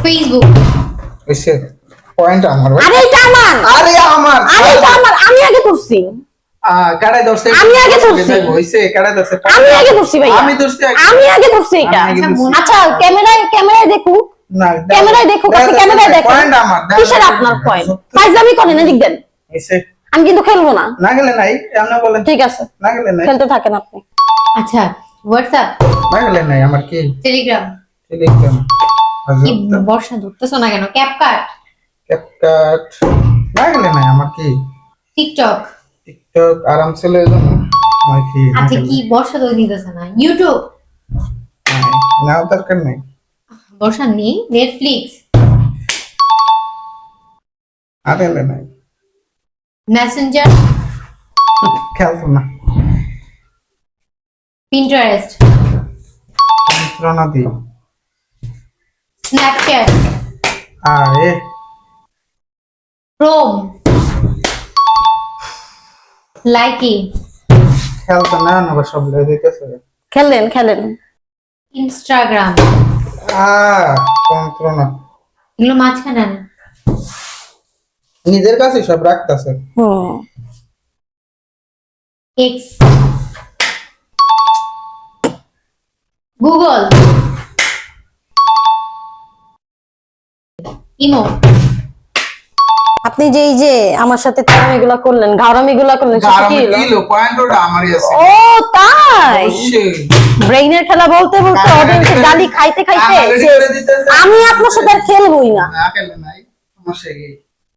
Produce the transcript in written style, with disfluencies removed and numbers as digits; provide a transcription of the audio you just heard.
Facebook. এসে point আমার ভাই। আরে এটা আমার, আরে আমার আরে এটা আমার, আমি আগে ধরছি। কাড়াই ধরছে। আমি আগে ধরছি। হইছে কাড়াই ধরছে। আমি আগে ধরছি ভাই। আমি ধরছি আগে। আমি আগে ধরছি এটা। আমি আগে ধরছি। আচ্ছা ক্যামেরায় দেখো। না ক্যামেরায় দেখো, আপনি ক্যামেরায় দেখেন। পয়েন্ট আমার। কিসের আপনার পয়েন্ট? ফাইজলামি করেন, এদিক দেন। এসে আমি কিন্তু খেলবো না। না গেলে নাই, আপনি বলেন। ঠিক আছে, না গেলে নাই। খেলতে থাকেন আপনি। আচ্ছা, হোয়াটসঅ্যাপ, না গেলে নাই আমার কি? টেলিগ্রাম। টেলিগ্রাম। কি বর্ষা ধরতেছো না কেন? CapCut, CapCut. না গেলে নাই আমার কি? টিকটক। টিকটক আরাম চলে যাবো আমার কি? আচ্ছা, কি বর্ষা ধরে নিতেছে না? ইউটিউব। না দরকার নাই। বর্ষা নেই। নেটফ্লিক্স, আর গেলে নাই। মেসেঞ্জার, খেলতো না। পিন্টারেস্ট, যন্ত্রণা দি। স্ন্যাপচ্যাট, আরে ক্রোম, লাইকি, খেলতো না না সব লে দিতেছে। খেলেন খেলেন। ইনস্টাগ্রাম। যন্ত্রণা। এগুলো মাঝখানে না। নিজের কাছে সব রাখতেছে। X, Google, imo. আপনি যে এই যে আমার সাথে তারামিগুলা করলেন, ঘাড়ামিগুলা করলেন, সেটা কি হলো? কিলো পয়েন্ট ওটা আমারই আছে। ও তাই, অবশ্যই। ব্রেইনের খেলা বলতে বলতে অডিয়েন্সের গালি খাইতে খাইতে আগে শেষ। করে দিতেছে। আমি আপনার সাথে আর খেলবই না। না খেলে নাই সমস্যা কি?